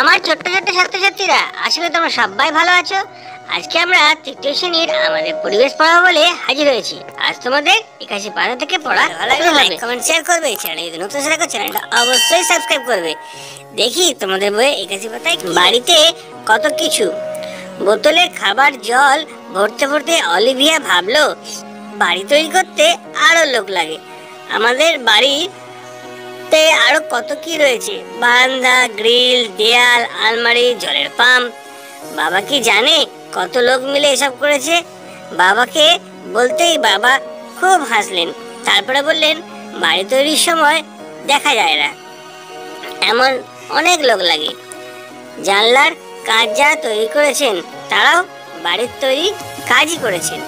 আমার ছোট্ট ছোট্ট ছাত্রছাত্রীরা, আশা করি তোমরা সবাই ভালো আছো। আজকে আমরা তৃতীয় শ্রেণীর আমাদের পরিবেশ পড়াবো বলে হাজির হয়েছি। আজ তোমাদের 81 পাতা থেকে পড়া শুরু হবে। কমেন্ট শেয়ার করবে, চ্যানেলে যদি নতুন থাকো চ্যানেলটা অবশ্যই সাবস্ক্রাইব করবে। দেখি তোমাদের বইয়ে 81 পাতায় বাড়িতে কত কিছু। বোতলে খাবার জল ভরতে ভরতে অলিভিয়া ভাবলো, বাড়ি তৈরি করতে আরো লোক লাগে। আমাদের বাড়িতে আরো কত কি রয়েছে, বারান্দা, গ্রিল, দেয়াল, আলমারি, জলের পাম্প। বাবা কি জানে কত লোক মিলে এসব করেছে? বাবাকে বলতেই বাবা খুব হাসলেন। তারপরে বললেন, বাড়ি তৈরির সময় দেখা যায় না, এমন অনেক লোক লাগে। জানলার কাজ যারা তৈরি করেছেন তারাও বাড়ির তৈরি কাজই করেছেন।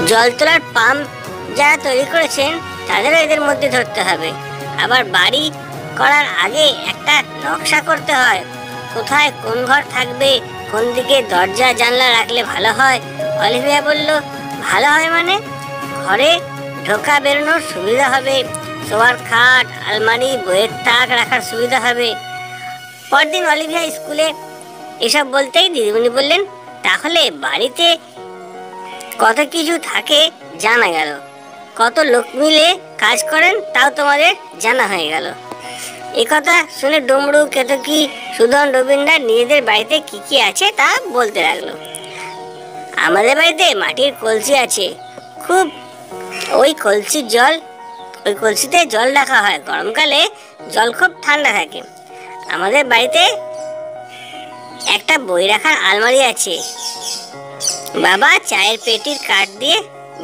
জল তোলার পাম্প যারা তৈরি করেছেন তাদেরও এদের মধ্যে ধরতে হবে। আবার বাড়ি করার আগে একটা নকশা করতে হয়, কোথায় কোন ঘর থাকবে, কোন দিকে দরজা জানলা রাখলে ভালো হয়। অলিভিয়া বলল, ভালো হয় মানে? ঘরে ঢোকা বেরোনোর সুবিধা হবে, শোয়ার খাট, আলমারি, বইয়ের তাক রাখার সুবিধা হবে। পরদিন অলিভিয়া স্কুলে এসব বলতেই দিদিমণি বললেন, তাহলে বাড়িতে কত কিছু থাকে জানা গেল, কত লোক মিলে কাজ করেন তাও তোমাদের জানা হয়ে গেল। একথা শুনে ডমরু, কেতকী, সুধন, রবীন্দ্র নিজেদের বাড়িতে কি কি আছে তা বলতে লাগলো। আমাদের বাড়িতে মাটির কলসি আছে, খুব ওই কলসিতে জল রাখা হয়, গরমকালে জল খুব ঠান্ডা থাকে। আমাদের বাড়িতে একটা বই রাখার আলমারি আছে, বাবা চায়ের পেটির কাঠ দিয়ে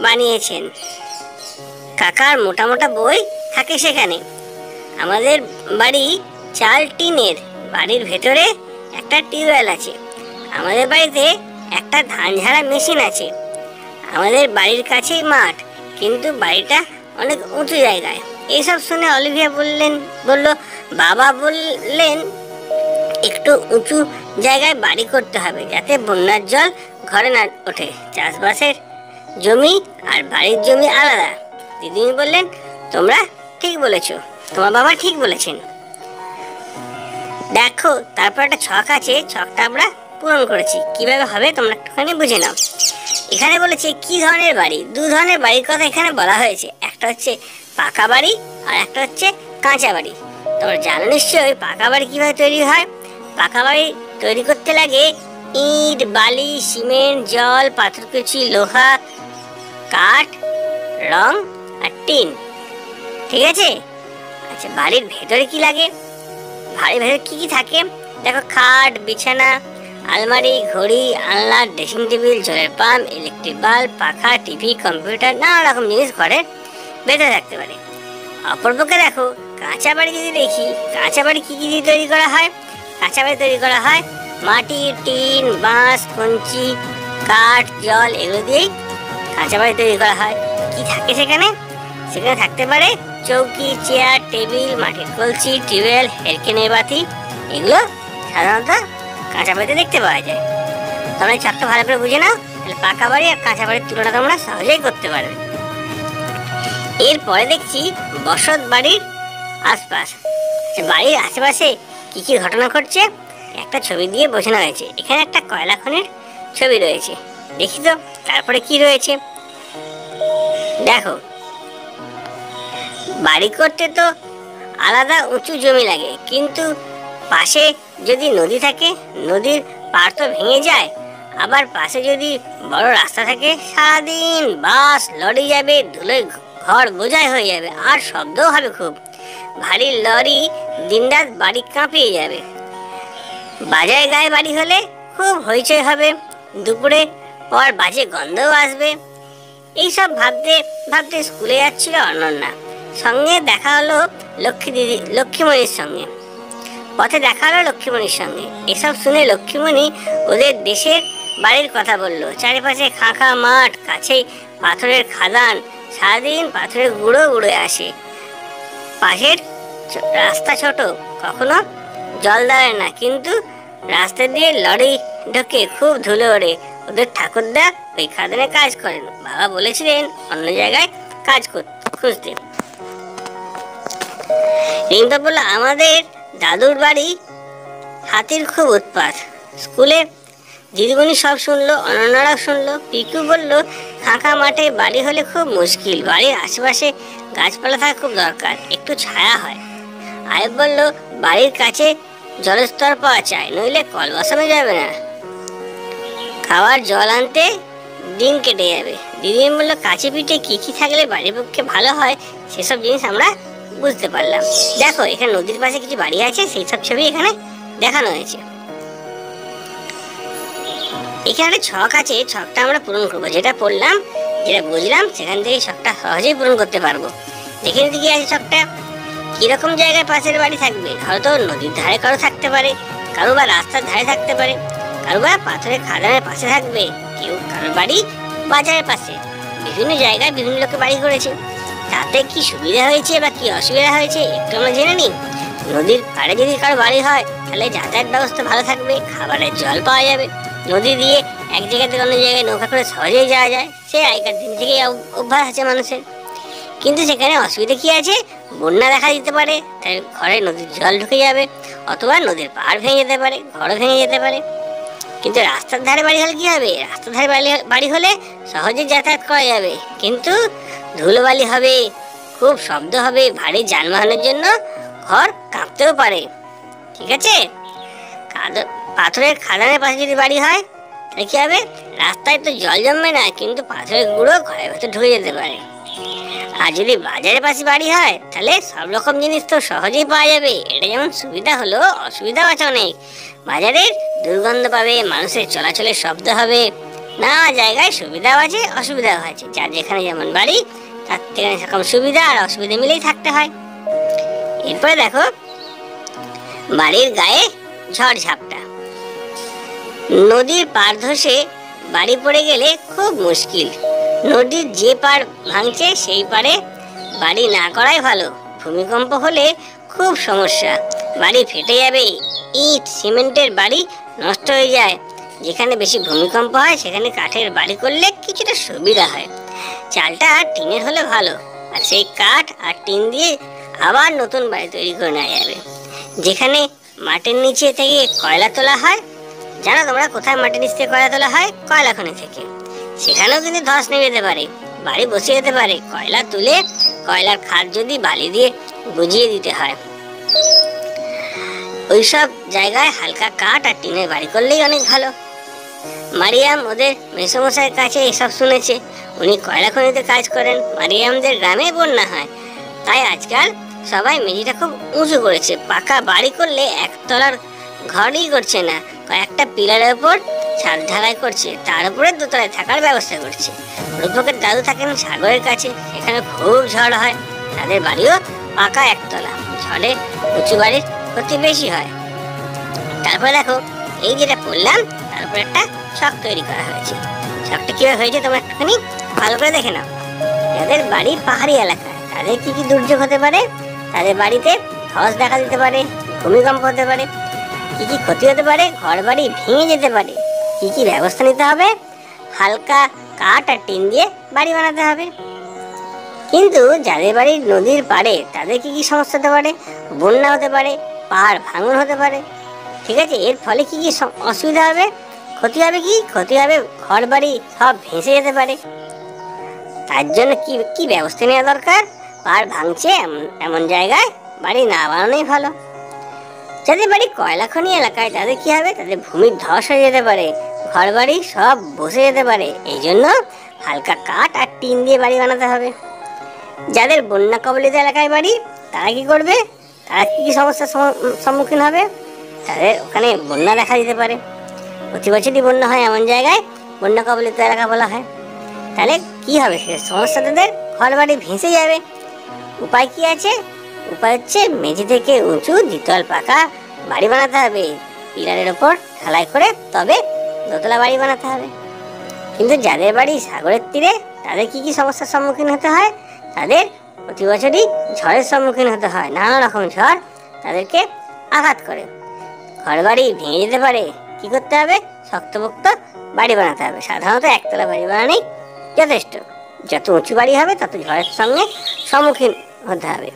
বানিয়েছেন। কাকার মোটা মোটা বই থাকে সেখানে। আমাদের বাড়ি চাল টিনের, বাড়ির ভেতরে একটা টিউবওয়েল আছে। আমাদের বাড়িতে একটা ধান ঝাড়া মেশিন আছে। আমাদের বাড়ির কাছেই মাঠ, কিন্তু বাড়িটা অনেক উঁচু জায়গায়। এইসব শুনে অলিভিয়া বলল, বাবা বললেন একটু উঁচু জায়গায় বাড়ি করতে হবে, যাতে বন্যার জল ঘরে না ওঠে। চাষবাসের জমি আর বাড়ির জমি আলাদা। দিদিমণি বললেন, তোমরা ঠিক বলেছো, তোমার বাবা ঠিক বলেছেন। দেখো, তারপর একটা ছক আছে, ছকটা আমরা পূরণ করেছি। কিভাবে হবে তোমরা একটুখানি বুঝে নাও। এখানে বলেছে কি ধরনের বাড়ি। দু ধরনের বাড়ির কথা এখানে বলা হয়েছে, একটা হচ্ছে পাকা বাড়ি আর একটা হচ্ছে কাঁচা বাড়ি। তোমরা জানো নিশ্চয়ই পাকা বাড়ি কিভাবে তৈরি হয়। পাকা বাড়ি তৈরি করতে লাগে ইট, বালি, সিমেন্ট, জল, পাথরকুচি, লোহা, কাঠ, রং আর টিন। ঠিক আছে? আচ্ছা, বাড়ির ভেতরে কি লাগে? বাড়ির ভেতরে কি কি থাকে দেখো, খাট, বিছানা, আলমারি, ঘড়ি, আলনা, ড্রেসিং টেবিল, জলের পাম্প, ইলেকট্রিক বাল্ব, পাখা, টিভি, কম্পিউটার, নানা রকম জিনিস ঘরের ভেতরে থাকতে পারে। অপরপক্ষে দেখো, কাঁচা বাড়ি যদি দেখি, কাঁচা বাড়ি কি কি দিয়ে তৈরি করা হয়? কাঁচা বাড়ি তৈরি করা হয় মাটি, টিন, বাঁশ, কঞ্চি, কাঠ, জল, এগুলো দিয়েই কাঁচা বাড়ি তৈরি করা হয়। কি থাকে সেখানে? সেখানে থাকতে পারে চৌকি, চেয়ার, টেবিল, মাটির কলসি, টিউবওয়েল, হেরকেনের বাতি। এগুলো সাধারণত কাঁচা বাড়িতে দেখতে পাওয়া যায়। তোমরা চারটা ভালো করে বুঝে নাও, তাহলে পাকা বাড়ি আর কাঁচা বাড়ির তুলনা তোমরা সহজেই করতে পারবে। এরপরে দেখছি বসত বাড়ির আশপাশ। বাড়ির আশেপাশে কি কি ঘটনা ঘটছে একটা ছবি দিয়ে বোঝানো হয়েছে। এখানে একটা কয়লা খনির ছবি রয়েছে, দেখি তো তারপরে কি রয়েছে। দেখো, বাড়ি করতে তো আলাদা উঁচু জমি লাগে, কিন্তু পাশে যদি নদী থাকে, নদীর পাড় তো ভেঙে যায়। আবার পাশে যদি বড় রাস্তা থাকে, সারাদিন বাস লরি যাবে, ধুলোয় ঘর বোঝাই হয়ে যাবে, আর শব্দও হবে খুব। ভারী লরি দিনরাত বাড়ি কাঁপিয়ে যাবে। বাজারে গায়ে বাড়ি হলে খুব হইচই হবে, দুপুরে পর বাজে গন্ধও আসবে। এইসব ভাবতে ভাবতে স্কুলে যাচ্ছিল অনন্যা। সঙ্গে দেখা হলো লক্ষ্মীমণির সঙ্গে। পথে দেখা হলো লক্ষ্মীমণির সঙ্গে। এসব শুনে লক্ষ্মীমণি ওদের দেশের বাড়ির কথা বলল। চারিপাশে খাঁখা মাঠ, কাছেই পাথরের খাদান, সারাদিন পাথরের গুঁড়ো উড়ে আসে। পাশের রাস্তা ছোট, কখনো জল দাঁড়ায় না, কিন্তু রাস্তা দিয়ে লরি ঢোকে, খুব ধুলো ওড়ে। ওদের ঠাকুরদা ওই খাদানে কাজ করেন। বাবা বলেছিলেন অন্য জায়গায় কাজ খুঁজতে। রিম্পা বলল, আমাদের দাদুর বাড়ি হাতির খুব উৎপাত। স্কুলে দিদিমণি সব শুনলো, অনন্যারাও শুনলো। পিকু বলল ফাঁকা মাঠে বাড়ি হলে খুব মুশকিল, বাড়ির আশেপাশে গাছপালা থাকা খুব দরকার, একটু ছায়া হয়। আয়ব বলল বাড়ির কাছে জলস্তর পাওয়া চাই, নইলে কল বসানো যাবে না, খাওয়ার জল আনতে দিন কেটে যাবে। দিদিমণি বলল কাছে পিঠে কি কি থাকলে বাড়ির পক্ষে ভালো হয় সেসব জিনিস আমরা বুঝতে পারলাম। দেখো এখানে নদীর পাশে কিছু বাড়ি আছে, সেই সব ছবি এখানে দেখানো হয়েছে। এখানে একটা ছক আছে, ছকটা আমরা পূরণ করবো। যেটা পড়লাম, যেটা বুঝলাম, সেখান থেকে ছকটা সহজেই পূরণ করতে পারবো। দেখে নিতে কি আছে ছকটা। কিরকম জায়গায় পাশের বাড়ি থাকবে? হয়তো নদীর ধারে কারো থাকতে পারে, কারো বা রাস্তার ধারে থাকতে পারে, কারো বা পাথরের খাদানের পাশে থাকবে, কেউ কারোর বাড়ি বাজারের পাশে। বিভিন্ন জায়গায় বিভিন্ন লোকে বাড়ি করেছে। তাতে কি সুবিধা হয়েছে বা কি অসুবিধা হয়েছে একটু আমরা জেনে নিই। নদীর পাড়ে যদি কারো বাড়ি হয় তাহলে যাতায়াত ব্যবস্থা ভালো থাকবে, খাবারের জল পাওয়া যাবে। নদী দিয়ে এক জায়গা থেকে অন্য জায়গায় নৌকা করে সহজেই যাওয়া যায়, সে আগেকার দিন থেকেই অভ্যাস আছে মানুষের। কিন্তু সেখানে অসুবিধা কি আছে? বন্যা দেখা দিতে পারে, তাই ঘরে নদীর জল ঢুকে যাবে, অথবা নদীর পাড় ভেঙে যেতে পারে, ঘরও ভেঙে যেতে পারে। কিন্তু রাস্তার ধারে বাড়ি হলে কি হবে? রাস্তার ধারে বাড়ি হলে সহজে যাতায়াত করা যাবে, কিন্তু ধুলোবালি হবে, খুব শব্দ হবে, ভারী যানবাহনের জন্য ঘর কাঁপতেও পারে। ঠিক আছে? পাথরের খাদানের পাশে যদি বাড়ি হয় তাহলে কি হবে? রাস্তায় তো জল জমবে না, কিন্তু পাথরের গুঁড়ো ঘরের ভেতর ঢুকে যেতে পারে। আর যদি বাজারের পাশে বাড়ি হয় তাহলে সব রকম জিনিস তো সহজেই পাওয়া যাবে। এটা যেমন সুবিধা হলো, অসুবিধাও আছে অনেক। বাজারের দুর্গন্ধ পাবে, মানুষের চলাচলের শব্দ হবে, না জায়গায় সুবিধাও আছে অসুবিধাও আছে। যার যেখানে যেমন বাড়ি তার থেকে সেরকম সুবিধা আর অসুবিধা মিলেই থাকতে হয়। এরপরে দেখো বাড়ির গায়ে ঝড় ঝাপটা। নদীর পাড় ধসে বাড়ি পড়ে গেলে খুব মুশকিল। নদীর যে পাড় ভাঙছে সেই পাড়ে বাড়ি না করাই ভালো। ভূমিকম্প হলে খুব সমস্যা, বাড়ি ফেটে যাবে, ইট সিমেন্টের বাড়ি নষ্ট হয়ে যায়। যেখানে বেশি ভূমিকম্প হয় সেখানে কাঠের বাড়ি করলে কিছুটা সুবিধা হয়। চালটা টিনের হলে ভালো, আর সেই কাঠ আর টিন দিয়ে আবার নতুন বাড়ি তৈরি করে নেওয়া যাবে। যেখানে মাটির নিচে থেকে কয়লা তোলা হয়, জানো তোমরা কোথায় মাটির নিচ থেকে কয়লা তোলা হয়? কয়লা খনি থেকে। সেখানেও কিন্তু ধস নেমে যেতে পারে, বাড়ি বসে যেতে পারে। কয়লা তুলে কয়লার খাদ যদি বালি দিয়ে বুঝিয়ে দিতে হয়। ওইসব জায়গায় হালকা কাঠ আর টিনের বাড়ি করলেই অনেক ভালো। মারিয়াম ওদের মেসোমশাইয়ের কাছে এসব শুনেছে, উনি কয়লা খনিতে কাজ করেন। মারিয়ামদের গ্রামে বন্যা হয়, তাই আজকাল সবাই মেঝেটা খুব উঁচু করেছে। পাকা বাড়ি করলে একতলার ঘরই করছে না, কয়েকটা পিলারের উপর ছাদ ঢালাই করছে, তার উপরে দোতলায় থাকার ব্যবস্থা করছে। রূপকের দাদু থাকেন সাগরের কাছে, সেখানে খুব ঝড় হয়, তাদের বাড়িও পাকা একতলা। ঝড়ে উঁচু বাড়ির ক্ষতি বেশি হয়। তারপরে দেখো এই যেটা পড়লাম তার উপর একটা ছক তৈরি করা হয়েছে। ছকটা কিভাবে হয়েছে তোমরা একটুখানি ভালো করে দেখে নাও। যাদের বাড়ি পাহাড়ি এলাকায় তাদের কি কি দুর্যোগ হতে পারে? তাদের বাড়িতে ধস দেখা দিতে পারে, ভূমিকম্প হতে পারে, কি কি ক্ষতি হতে পারে, ঘর বাড়ি ভেঙে যেতে পারে, কি কি ব্যবস্থা নিতে হবে? হালকা কাঠ আর টিন দিয়ে বাড়ি বানাতে হবে। কিন্তু যাদের বাড়ি নদীর পাড়ে তাদের কি কি সমস্যা হতে পারে? বন্যা হতে পারে, পাহাড় ভাঙন হতে পারে। ঠিক আছে, এর ফলে কি কি অসুবিধা হবে? ক্ষতি হবে কি? ক্ষতি হবে, ঘর বাড়ি সব ভেসে যেতে পারে। তার জন্য কি কি ব্যবস্থা নেওয়া দরকার? পাহাড় ভাঙছে এমন জায়গায় বাড়ি না বানানোই ভালো। যাদের বাড়ি কয়লা খনি এলাকায় তাদের কি হবে? তাদের ভূমির ধস হয়ে যেতে পারে, ঘর বাড়ি সব বসে যেতে পারে। এই জন্য হালকা কাঠ আর টিন দিয়ে বাড়ি বানাতে হবে। যাদের বন্যা কবলিত এলাকায় বাড়ি তারা কি করবে? তারা কি কি সমস্যার সম্মুখীন হবে? তাদের ওখানে বন্যা দেখা দিতে পারে। প্রতি বছরই বন্যা হয় এমন জায়গায় বন্যা কবলিত এলাকা বলা হয়। তাহলে কি হবে? সে সমস্যা, তাদের ঘর বাড়ি ভেসে যাবে। উপায় কি আছে? উপায় হচ্ছে মেঝে থেকে উঁচু দ্বিতল পাকা বাড়ি বানাতে হবে, পিলারের ওপর ঢালাই করে, তবে দোতলা বাড়ি বানাতে হবে। কিন্তু যাদের বাড়ি সাগরের তীরে তাদের কি কি সমস্যার সম্মুখীন হতে হয়? তাদের প্রতি বছরই ঝড়ের সম্মুখীন হতে হয়। নানা রকম ঝড় তাদেরকে আঘাত করে, ঘর বাড়ি ভেঙে যেতে পারে। কি করতে হবে? শক্তপোক্ত বাড়ি বানাতে হবে। সাধারণত একতলা বাড়ি বানানোই যথেষ্ট। যত উঁচু বাড়ি হবে তত ঝড়ের সঙ্গে সম্মুখীন হতে হবে।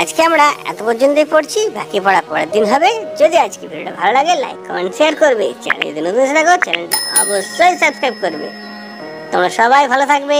আজকে আমরা এত পর্যন্তই পড়ছি, বাকি পড়া পরের দিন হবে। যদি আজকে ভিডিওটা ভালো লাগে লাইক কমেন্ট শেয়ার করবে, চ্যানেল যদি নতুন থাকো চ্যানেলটা অবশ্যই সাবস্ক্রাইব করবে। তোমরা সবাই ভালো থাকবে।